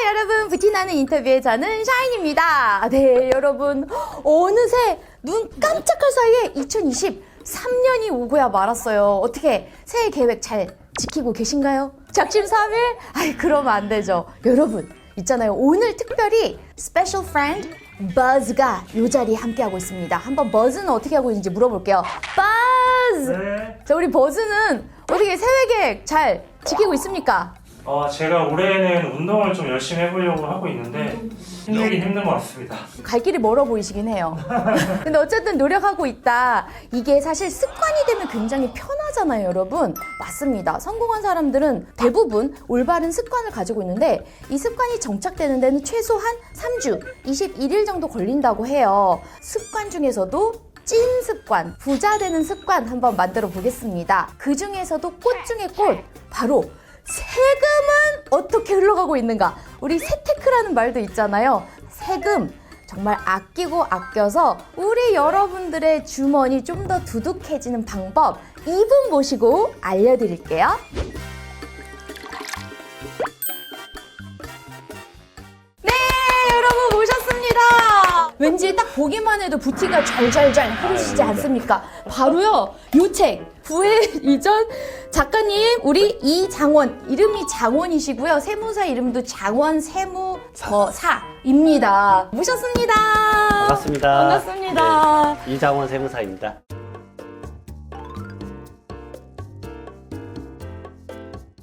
여러분, 부티나는 인터뷰에 저는 샤인입니다. 네, 여러분, 어느새 눈 깜짝할 사이에 2023년이 오고야 말았어요. 어떻게 새해 계획 잘 지키고 계신가요? 작심삼일? 아이, 그러면 안 되죠. 여러분, 있잖아요. 오늘 특별히 스페셜 프렌드 버즈가 이 자리에 함께하고 있습니다. 한번 버즈는 어떻게 하고 있는지 물어볼게요. 버즈! 네. 자, 우리 버즈는 어떻게 새해 계획 잘 지키고 있습니까? 제가 올해는 운동을 좀 열심히 해보려고 하고 있는데 힘든 것 같습니다. 갈 길이 멀어 보이시긴 해요. 근데 어쨌든 노력하고 있다. 이게 사실 습관이 되면 굉장히 편하잖아요, 여러분. 맞습니다. 성공한 사람들은 대부분 올바른 습관을 가지고 있는데 이 습관이 정착되는 데는 최소한 3주, 21일 정도 걸린다고 해요. 습관 중에서도 찐 습관, 부자 되는 습관 한번 만들어 보겠습니다. 그 중에서도 꽃 중에 꽃, 바로 세금은 어떻게 흘러가고 있는가? 우리 세테크라는 말도 있잖아요. 세금 정말 아끼고 아껴서 우리 여러분들의 주머니 좀 더 두둑해지는 방법 이분 모시고 알려드릴게요. 네, 여러분 모셨습니다. 왠지 딱 보기만 해도 부티가 잘잘잘 흐르시지 않습니까? 바로요, 요 책. 부의 이전 작가님, 우리 이장원, 이름이 장원이시고요. 세무사 이름도 장원 세무사입니다. 모셨습니다. 반갑습니다. 반갑습니다. 네, 이장원 세무사입니다.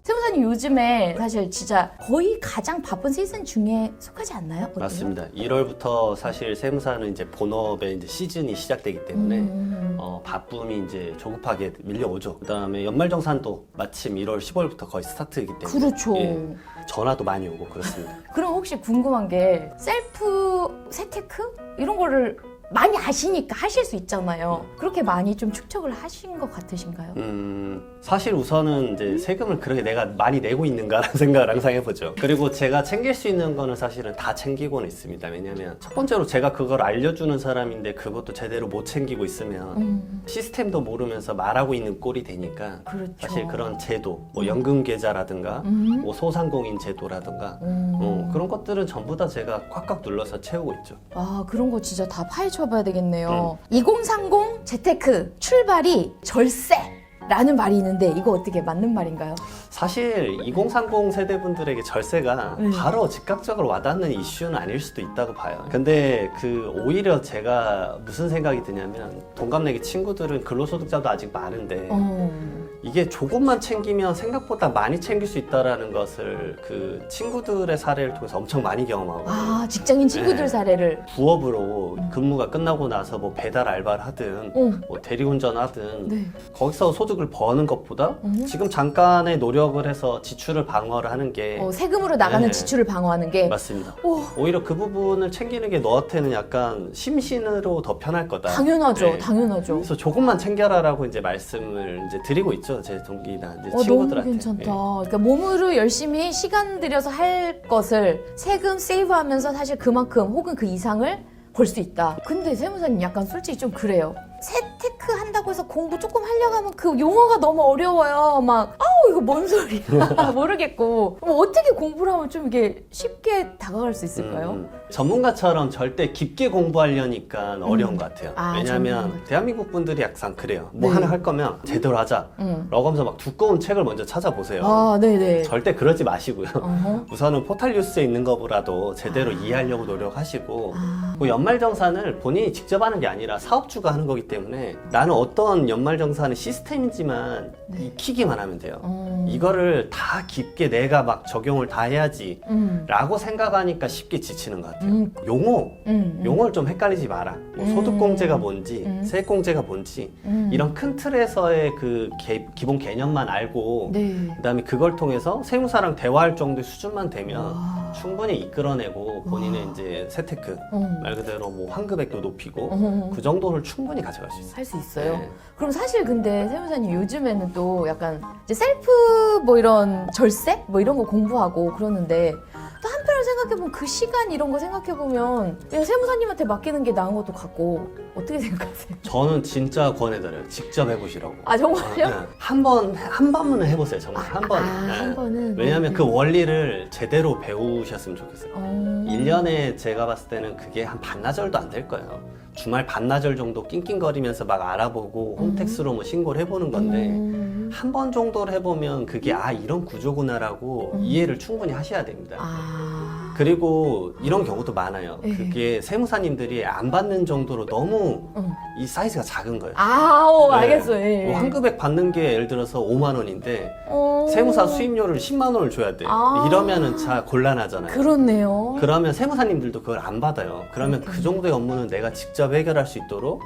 세무사님 요즘에 사실 진짜 거의 가장 바쁜 시즌 중에 속하지 않나요? 어때요? 맞습니다. 1월부터 사실 세무사는 이제 본업의 이제 시즌이 시작되기 때문에 바쁨이 이제 조급하게 밀려오죠. 그다음에 연말정산도 마침 1월 15일부터 거의 스타트이기 때문에 그렇죠. 전화도 많이 오고 그렇습니다. 그럼 혹시 궁금한 게 셀프 세테크? 이런 거를 많이 아시니까 하실 수 있잖아요. 그렇게 많이 좀 축적을 하신 것 같으신가요? 사실 우선은 이제 세금을 그렇게 내가 많이 내고 있는가라는 생각을 항상 해보죠. 그리고 제가 챙길 수 있는 거는 사실은 다 챙기고는 있습니다. 왜냐면 첫 번째로 제가 그걸 알려주는 사람인데 그것도 제대로 못 챙기고 있으면 시스템도 모르면서 말하고 있는 꼴이 되니까 그렇죠. 사실 그런 제도, 뭐 연금 계좌라든가 뭐 소상공인 제도라든가 그런 것들은 전부 다 제가 꽉꽉 눌러서 채우고 있죠. 아, 그런 거 진짜 다 파헤쳐봐야 되겠네요. 2030 재테크 출발이 절세라는 말이 있는데 이거 어떻게 맞는 말인가요? 사실 2030 세대분들에게 절세가 바로 즉각적으로 와닿는 이슈는 아닐 수도 있다고 봐요. 근데 오히려 제가 무슨 생각이 드냐면 동갑내기 친구들은 근로소득자도 아직 많은데 이게 조금만 챙기면 생각보다 많이 챙길 수 있다는 것을 그 친구들의 사례를 통해서 엄청 많이 경험하고 아, 직장인 친구들 네. 사례를. 부업으로 근무가 끝나고 나서 뭐 배달 알바를 하든 뭐 대리운전 하든 네. 거기서 소득을 버는 것보다 지금 잠깐의 노력을 해서 지출을 방어를 하는 게 세금으로 나가는 네. 지출을 방어하는 게. 맞습니다. 오. 오히려 그 부분을 챙기는 게 너한테는 약간 심신으로 더 편할 거다. 당연하죠. 네. 당연하죠. 그래서 조금만 챙겨라라고 이제 말씀을 이제 드리고 있죠. 제 동기나 이제 너무 친구들한테. 괜찮다. 예. 그러니까 몸으로 열심히 시간 들여서 할 것을 세금 세이브하면서 사실 그만큼 혹은 그 이상을 벌 수 있다. 근데 세무사님 약간 솔직히 좀 그래요. 세테크 한다고 해서 공부 조금 하려고 하면 그 용어가 너무 어려워요. 막 아우 이거 뭔 소리야 모르겠고. 그럼 어떻게 공부를 하면 좀 이게 쉽게 다가갈 수 있을까요? 전문가처럼 절대 깊게 공부하려니까 어려운 것 같아요. 아, 왜냐하면 전문가. 대한민국 분들이 약간 그래요. 뭐 네. 하나 할 거면 제대로 하자. 라고 하면서 막 두꺼운 책을 먼저 찾아보세요. 아, 네네. 절대 그러지 마시고요. 어허. 우선은 포탈 뉴스에 있는 것보다도 제대로 이해하려고 노력하시고 그 연말정산을 본인이 직접 하는 게 아니라 사업주가 하는 거기 때문에 나는 어떤 연말정산의 시스템이지만 익히기만 하면 돼요. 이거를 다 깊게 내가 막 적용을 다 해야지 라고 생각하니까 쉽게 지치는 것 같아요. 용어를 좀 헷갈리지 마라. 뭐 소득공제가 뭔지 세액공제가 뭔지 이런 큰 틀에서의 그 기본 개념만 알고 네. 그다음에 그걸 통해서 세무사랑 대화할 정도의 수준만 되면 충분히 이끌어내고 본인의 이제 세테크 말 그대로 뭐 환급액도 높이고 그 정도를 충분히 가져갈 수 있어요. 할 수 있어요. 네. 그럼 사실 근데 세무사님 요즘에는 또 약간 이제 셀프 뭐 이런 절세 뭐 이런 거 공부하고 그러는데 또 한편으로 생각해보면 그 시간 이런 거 생각해보면 그냥 세무사님한테 맡기는 게 나은 것도 같고 어떻게 생각하세요? 저는 진짜 권해드려요. 직접 해보시라고. 아 정말요? 한 번은 해보세요. 정말 한 번. 한 번은 왜냐하면 그 원리를 제대로 배우셨으면 좋겠어요. 1년에 제가 봤을 때는 그게 한 반나절도 안 될 거예요. 주말 반나절 정도 낑낑거리면서 막 알아보고 홈택스로 뭐 신고를 해보는 건데 한 번 정도를 해보면 그게 이런 구조구나라고 이해를 충분히 하셔야 됩니다. 그리고 이런 경우도 많아요. 네. 그게 세무사님들이 안 받는 정도로 너무 이 사이즈가 작은 거예요. 알겠어요. 예. 뭐 환급액 받는 게 예를 들어서 5만 원인데 세무사 수임료를 10만 원을 줘야 돼. 이러면은 자 곤란하잖아요. 그렇네요. 그러면 세무사님들도 그걸 안 받아요. 그러면 그 정도의 업무는 내가 직접 해결할 수 있도록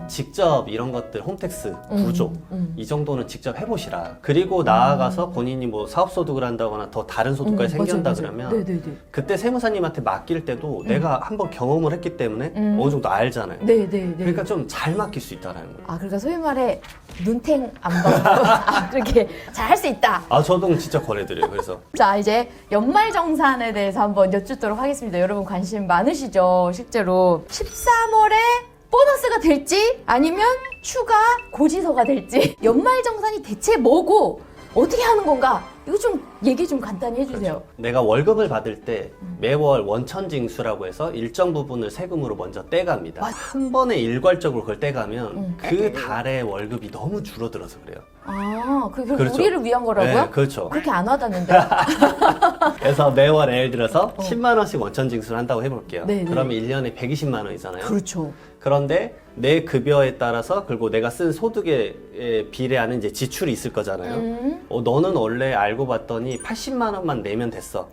직접 이런 것들 홈택스 구조 이 정도는 직접 해보시라. 그리고 나아가서 본인이 뭐 사업소득을 한다거나 더 다른 소득까지 생긴다 그러면 네네네. 그때 세무사님한테 맡길 때도 내가 한번 경험을 했기 때문에 어느 정도 알잖아요. 네네네. 그러니까 좀 잘 맡길 수 있다라는 거예요. 그러니까 소위 말해 눈탱 안 받고 그렇게 잘 할 수 있다. 저도 진짜 권해드려요. 그래서 자, 이제 연말정산에 대해서 한번 여쭙도록 하겠습니다. 여러분 관심 많으시죠? 실제로 13월에 보너스가 될지 아니면 추가 고지서가 될지 연말정산이 대체 뭐고 어떻게 하는 건가? 이거 좀 얘기 좀 간단히 해주세요. 내가 월급을 받을 때 매월 원천징수라고 해서 일정 부분을 세금으로 먼저 떼갑니다. 한 번에 일괄적으로 그걸 떼가면 그 달의 월급이 너무 줄어들어서 그래요. 그게 그렇죠. 우리를 위한 거라고요? 네, 그렇죠. 그렇게 안 와닿는데. 그래서 매월 예를 들어서 10만 원씩 원천징수를 한다고 해볼게요. 네네. 그러면 1년에 120만 원이잖아요. 그렇죠. 그런데 내 급여에 따라서 그리고 내가 쓴 소득에 비례하는 이제 지출이 있을 거잖아요. 너는 원래 알고 봤더니 80만 원만 내면 됐어.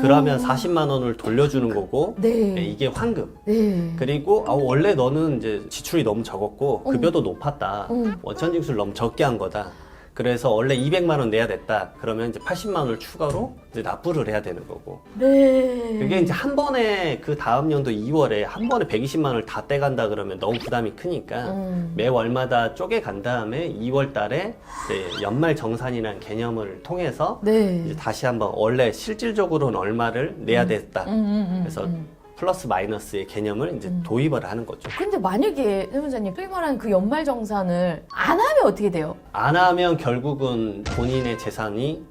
그러면 40만 원을 돌려주는 거고 네. 이게 환급. 네. 그리고 원래 너는 이제 지출이 너무 적었고 급여도 높았다. 원천징수를 너무 적게 한 거다. 그래서 원래 200만 원 내야 됐다. 그러면 이제 80만 원을 추가로 이제 납부를 해야 되는 거고. 네. 그게 이제 한 번에 그 다음 연도 2월에 한 번에 120만 원을 다 떼간다 그러면 너무 부담이 크니까 매월마다 쪼개 간 다음에 2월 달에 이제 연말 정산이라는 개념을 통해서 네. 이제 다시 한번 원래 실질적으로는 얼마를 내야 됐다. 그래서 플러스 마이너스의 개념을 이제 도입을 하는 거죠. 근데 만약에 세무사님 소위 말하는 그 연말정산을 안 하면 어떻게 돼요? 안 하면 결국은 본인의 재산이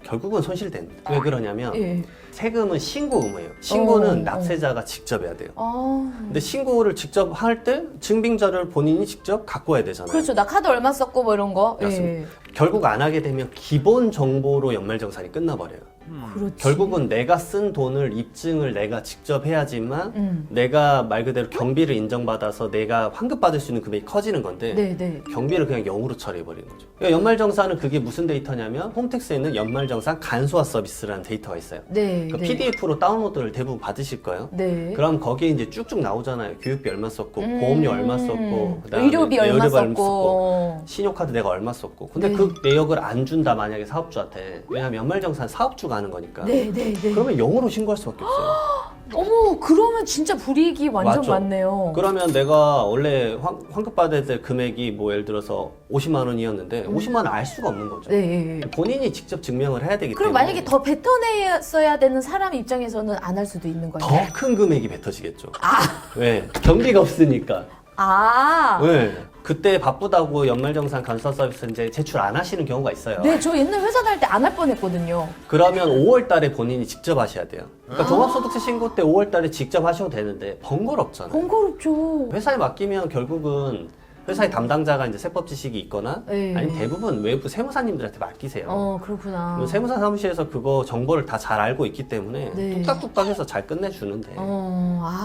결국은 손실됩니다. 왜 그러냐면 예. 세금은 신고 의무예요. 신고는 납세자가 직접 해야 돼요. 근데 신고를 직접 할 때 증빙 자료를 본인이 직접 갖고 와야 되잖아요. 그렇죠. 나 카드 얼마 썼고 뭐 이런 거. 맞습니다. 결국 안 하게 되면 기본 정보로 연말정산이 끝나버려요. 그렇지. 결국은 내가 쓴 돈을 입증을 내가 직접 해야지만 내가 말 그대로 경비를 인정받아서 내가 환급받을 수 있는 금액이 커지는 건데 네네. 경비를 그냥 0으로 처리해버리는 거죠. 그러니까 연말정산은 그게 무슨 데이터냐면 홈택스에 있는 연말정산 간소화 서비스라는 데이터가 있어요. 네. 그러니까 네. PDF로 다운로드를 대부분 받으실 거예요. 네. 그럼 거기에 이제 쭉쭉 나오잖아요. 교육비 얼마 썼고, 보험료 얼마 썼고, 그다음에 의료비 얼마 의료비 썼고. 신용카드 내가 얼마 썼고. 근데 네. 그 내역을 안 준다 만약에 사업주한테. 왜냐면 연말정산 사업주가 하는 거니까. 네네네. 그러면 0으로 신고할 수밖에 없어요. 어머, 그러면 진짜 불이익이 완전 맞죠? 많네요. 그러면 내가 원래 환급 받을 때 금액이 뭐 예를 들어서 50만 원이었는데 50만 원 알 수가 없는 거죠. 네. 본인이 직접 증명을 해야 되기 그럼 때문에 만약에 더 뱉어냈어야 되는 사람 입장에서는 안 할 수도 있는 거예요. 더 큰 금액이 뱉어지겠죠. 왜? 경비가 없으니까. 왜? 그때 바쁘다고 연말정산 간소화 서비스 이제 제출 안 하시는 경우가 있어요. 네, 저 옛날 회사 다닐 때 안 할 뻔했거든요. 그러면 5월 달에 본인이 직접 하셔야 돼요. 그러니까 종합소득세 신고 때 5월 달에 직접 하셔도 되는데 번거롭잖아요. 번거롭죠. 회사에 맡기면 결국은 회사의 담당자가 이제 세법 지식이 있거나 네. 아니면 대부분 외부 세무사님들한테 맡기세요. 그렇구나. 그럼 세무사 사무실에서 그거 정보를 다 잘 알고 있기 때문에 네. 뚝딱뚝딱 해서 잘 끝내주는데.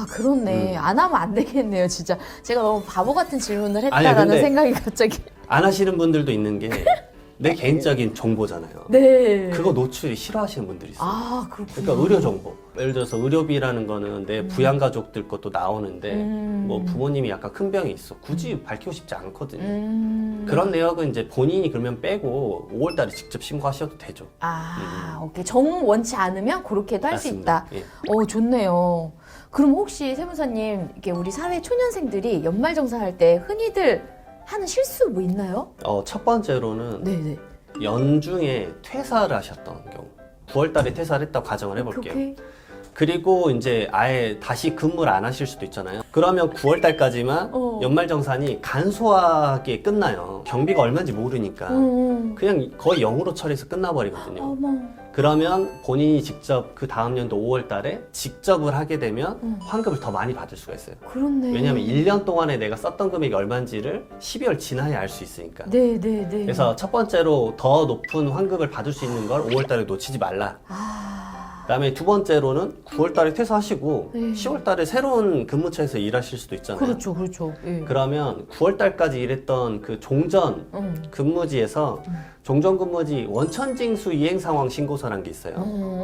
그렇네. 안 하면 안 되겠네요, 진짜. 제가 너무 바보 같은 질문을 아니, 했다라는 근데 생각이 갑자기. 안 하시는 분들도 있는 게 내 개인적인 정보잖아요. 네. 그거 노출이 싫어하시는 분들이 있어요. 그렇구나. 그러니까 의료 정보. 예를 들어서 의료비라는 거는 내 부양 가족들 것도 나오는데 뭐 부모님이 약간 큰 병이 있어. 굳이 밝히고 싶지 않거든요. 그런 내역은 이제 본인이 그러면 빼고 5월 달에 직접 신고하셔도 되죠. 오케이. 정 원치 않으면 그렇게도 할 수 맞습니다. 있다. 예. 좋네요. 그럼 혹시 세무사님, 이게 우리 사회 초년생들이 연말정산할 때 흔히들 하는 실수 뭐 있나요? 첫 번째로는 네네. 연중에 퇴사를 하셨던 경우. 9월 달에 퇴사를 했다고 가정을 해볼게요. 오케이. 그리고 이제 아예 다시 근무를 안 하실 수도 있잖아요. 그러면 9월 달까지만 연말정산이 간소하게 끝나요. 경비가 얼마인지 모르니까. 그냥 거의 0으로 처리해서 끝나버리거든요. 어머. 그러면 본인이 직접 그 다음 연도 5월 달에 직접을 하게 되면 환급을 더 많이 받을 수가 있어요. 그렇네. 왜냐하면 1년 동안에 내가 썼던 금액이 얼마인지를 12월 지나야 알 수 있으니까. 네. 그래서 첫 번째로 더 높은 환급을 받을 수 있는 걸 5월 달에 놓치지 말라. 그다음에 두 번째로는 9월 달에 퇴사하시고 네. 10월 달에 새로운 근무처에서 일하실 수도 있잖아요. 그렇죠. 예. 그러면 9월 달까지 일했던 그 종전 근무지에서 종전 근무지 원천징수 이행 상황 신고서란 게 있어요.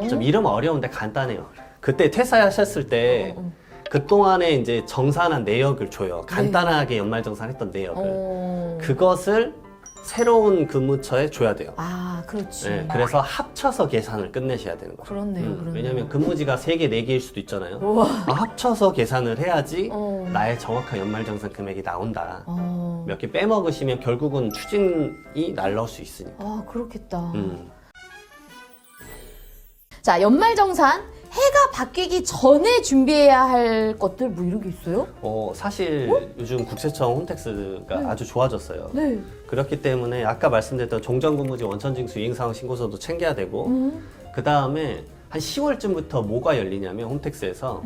좀 이름 어려운데 간단해요. 그때 퇴사하셨을 때 그동안에 이제 정산한 내역을 줘요. 간단하게 연말정산했던 내역을. 그것을 새로운 근무처에 줘야 돼요. 아, 그렇지. 네, 그래서 합쳐서 계산을 끝내셔야 되는 거죠. 그렇네요. 왜냐면 근무지가 3개, 4개일 수도 있잖아요. 우와. 합쳐서 계산을 해야지 나의 나의 정확한 연말정산 금액이 나온다. 어. 몇 개 빼먹으시면 결국은 추징이 날라올 수 있으니까. 아, 그렇겠다. 음. 자, 연말정산 해가 바뀌기 전에 준비해야 할 것들 뭐 이런 게 있어요? 사실 요즘 국세청 홈택스가 아주 좋아졌어요. 네. 그렇기 때문에 아까 말씀드렸던 종전근무지 원천징수 이행상황 신고서도 챙겨야 되고 그 다음에 한 10월쯤부터 뭐가 열리냐면 홈택스에서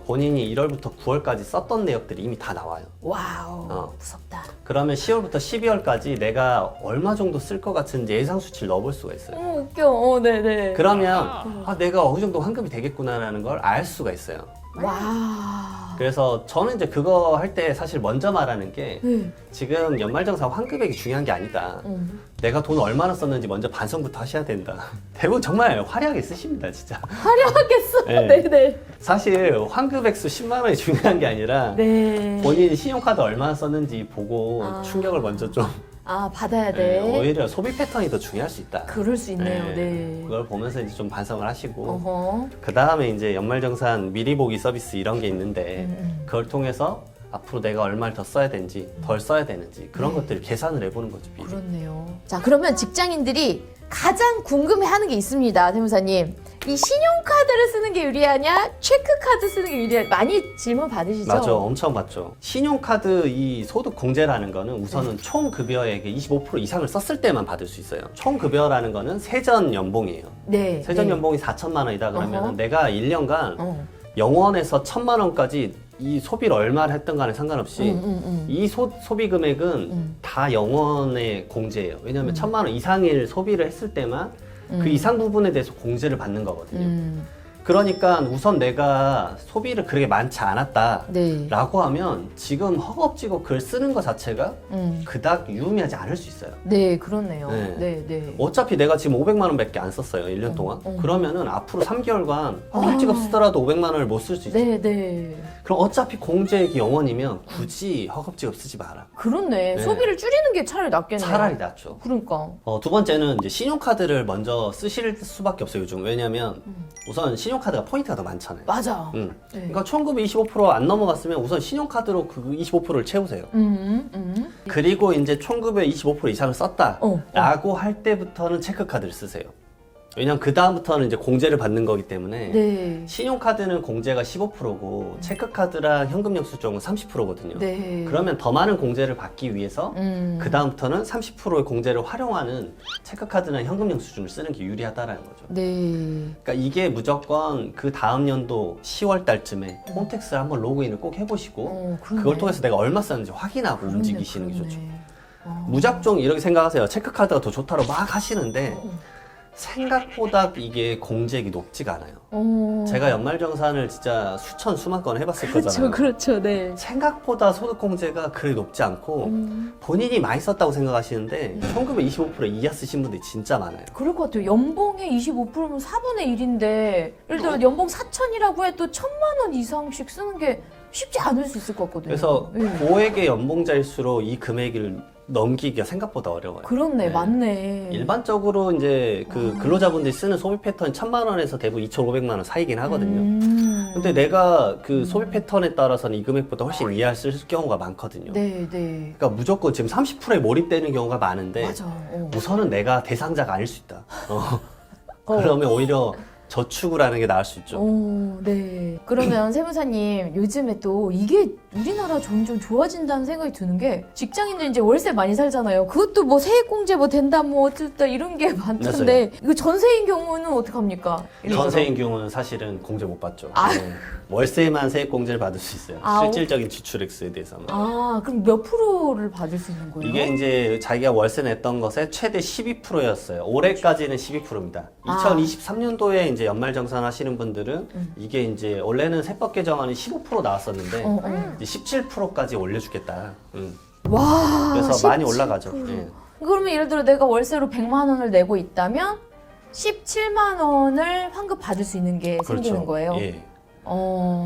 본인이 1월부터 9월까지 썼던 내역들이 이미 다 나와요. 와우, 무섭다. 그러면 10월부터 12월까지 내가 얼마 정도 쓸 것 같은지 예상 수치를 넣어볼 수가 있어요. 웃겨. 네네. 그러면 내가 어느 정도 환급이 되겠구나라는 걸 알 수가 있어요. 와. 그래서 저는 이제 그거 할 때 사실 먼저 말하는 게 네. 지금 연말정산 환급액이 중요한 게 아니다. 내가 돈 얼마나 썼는지 먼저 반성부터 하셔야 된다. 대부분 정말 화려하게 쓰십니다, 진짜. 화려하겠어. 네. 네네. 사실 환급액수 10만 원이 중요한 게 아니라 네. 본인이 신용카드 얼마나 썼는지 보고 아. 충격을 먼저 좀 받아야 돼. 오히려 소비 패턴이 더 중요할 수 있다. 그럴 수 있네요. 네. 그걸 보면서 이제 좀 반성을 하시고 어허. 그 다음에 이제 연말정산 미리 보기 서비스 이런 게 있는데 그걸 통해서 앞으로 내가 얼마를 더 써야 되는지 덜 써야 되는지 그런 것들을 계산을 해보는 거죠. 미리. 그렇네요. 자, 그러면 직장인들이 가장 궁금해하는 게 있습니다, 대무사님. 이 신용카드를 쓰는 게 유리하냐, 체크카드 쓰는 게 유리하냐, 많이 질문 받으시죠? 맞아, 엄청 받죠. 신용카드 이 소득 공제라는 거는 우선은 총 급여액의 25% 이상을 썼을 때만 받을 수 있어요. 총 급여라는 거는 세전 연봉이에요. 네. 세전 연봉이 4천만 원이다 그러면 어허. 내가 1년간 0원에서 1,000만 원까지 이 소비를 얼마를 했던 간에 상관없이 이 소비 금액은 다 0원의 공제예요. 왜냐하면 1,000만 원 이상일 소비를 했을 때만 그 이상 부분에 대해서 공제를 받는 거거든요. 그러니까 우선 내가 소비를 그렇게 많지 않았다 네. 라고 하면 지금 허겁지겁 글 쓰는 것 자체가 그닥 유의미하지 않을 수 있어요. 네, 그렇네요. 네. 네, 네. 어차피 내가 지금 500만 원밖에 안 썼어요. 1년 동안. 그러면은 앞으로 3개월간 허겁지겁 쓰더라도 500만 원을 못 쓸 수 있어요. 네, 네. 그럼 어차피 공제액이 0원이면 굳이 허겁지겁 쓰지 마라. 그렇네. 네. 소비를 줄이는 게 차라리 낫겠네요. 차라리 낫죠. 그러니까. 두 번째는 이제 신용카드를 먼저 쓰실 수밖에 없어요, 요즘. 왜냐면 우선 신용카드가 포인트가 더 많잖아요. 맞아. 네. 네. 그러니까 총급이 25%안 넘어갔으면 우선 신용카드로 그 25%를 채우세요. 그리고 이제 총급의 25% 이상을 썼다라고 할 때부터는 체크카드를 쓰세요. 왜냐면 그 다음부터는 이제 공제를 받는 거기 때문에 네. 신용카드는 공제가 15%고 체크카드랑 현금 영수증은 30%거든요. 네. 그러면 더 많은 공제를 받기 위해서 그 다음부터는 30%의 공제를 활용하는 체크카드나 현금 영수증을 쓰는 게 유리하다라는 거죠. 네. 그러니까 이게 무조건 그 다음 연도 10월 달쯤에 홈택스를 한번 로그인을 꼭 해보시고 그러네. 그걸 통해서 내가 얼마 썼는지 확인하고 그러네, 움직이시는 게 그러네. 좋죠. 무작정 이렇게 생각하세요. 체크카드가 더 좋다고 막 하시는데 생각보다 이게 공제액이 높지가 않아요. 제가 연말정산을 진짜 수천 수만 건 해봤을 거잖아요. 그렇죠. 네. 생각보다 소득공제가 그리 높지 않고 본인이 많이 썼다고 생각하시는데 총급의 25% 이하 쓰신 분들이 진짜 많아요. 그럴 것 같아요. 연봉의 25%면 4분의 1인데 예를 들어 연봉 4천이라고 해도 1,000만 원 이상씩 쓰는 게 쉽지 않을 수 있을 것 같거든요. 그래서 네. 고액의 연봉자일수록 이 금액을 넘기기가 생각보다 어려워요. 그렇네, 네. 맞네. 일반적으로 이제 그 근로자분들이 쓰는 소비 패턴이 1,000만 원에서 대부분 2,500만 원 사이긴 하거든요. 근데 내가 그 소비 패턴에 따라서는 이 금액보다 훨씬 이하를 쓸 경우가 많거든요. 네, 네. 그러니까 무조건 지금 30%에 몰입되는 경우가 많은데 맞아. 우선은 내가 대상자가 아닐 수 있다. 그러면 오히려 저축을 하는 게 나을 수 있죠. 네. 그러면 세무사님, 요즘에 또 이게 우리나라 점점 좋아진다는 생각이 드는 게 직장인들 이제 월세 많이 살잖아요. 그것도 뭐 세액공제 뭐 된다 뭐 어쨌다 이런 게 많던데 이거 전세인 경우는 어떡합니까? 전세인 경우는 사실은 공제 못 받죠. 아. 네. 월세만 세액 공제를 받을 수 있어요. 아, 실질적인 지출액수에 대해서만. 그럼 몇 프로를 받을 수 있는 거예요? 이게 이제 자기가 월세 냈던 것의 최대 12%였어요. 올해까지는 12%입니다. 2023년도에 이제 연말정산 하시는 분들은 이게 이제 원래는 세법 개정안이 15% 나왔었는데 이제 17%까지 올려주겠다. 와. 그래서 많이 17%. 올라가죠. 예. 그러면 예를 들어 내가 월세로 100만 원을 내고 있다면 17만 원을 환급 받을 수 있는 게 생기는 거예요. 예.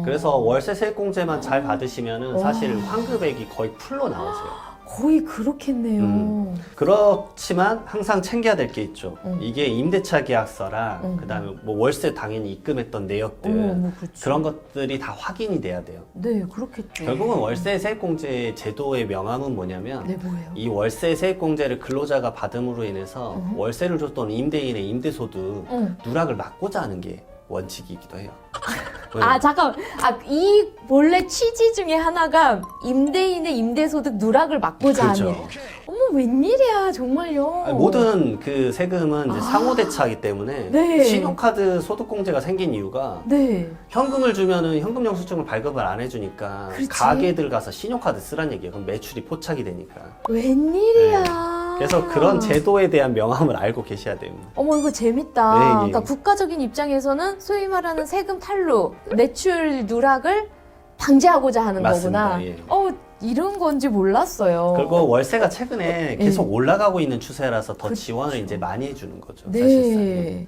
그래서 월세 세액공제만 잘 받으시면은 사실 환급액이 거의 풀로 나오세요. 거의 그렇겠네요. 그렇지만 항상 챙겨야 될 게 있죠. 이게 임대차 계약서랑 그다음에 뭐 월세 당연히 입금했던 내역들 뭐 그렇지. 그런 것들이 다 확인이 돼야 돼요. 네, 그렇겠죠. 결국은 월세 세액공제 제도의 명함은 뭐냐면 네, 뭐예요? 이 월세 세액공제를 근로자가 받음으로 인해서 월세를 줬던 임대인의 임대소득 누락을 막고자 하는 게 원칙이기도 해요. 잠깐. 이 원래 취지 중에 하나가 임대인의 임대소득 누락을 막고자 그렇죠. 하는. 어머, 웬일이야, 정말요. 아니, 모든 그 세금은 이제 상호대차이기 때문에 네. 신용카드 소득공제가 생긴 이유가 네. 현금을 주면은 현금 영수증을 발급을 안 해주니까 그렇지. 가게들 가서 신용카드 쓰란 얘기예요. 그럼 매출이 포착이 되니까. 웬일이야. 그래서 그런 제도에 대한 명함을 알고 계셔야 됩니다. 어머, 이거 재밌다. 네, 예. 그러니까 국가적인 입장에서는 소위 말하는 세금 탈루, 매출 누락을 방지하고자 하는 맞습니다. 거구나. 예. 이런 건지 몰랐어요. 그리고 월세가 최근에 계속 올라가고 있는 추세라서 더 지원을 이제 많이 해주는 거죠. 사실상. 네.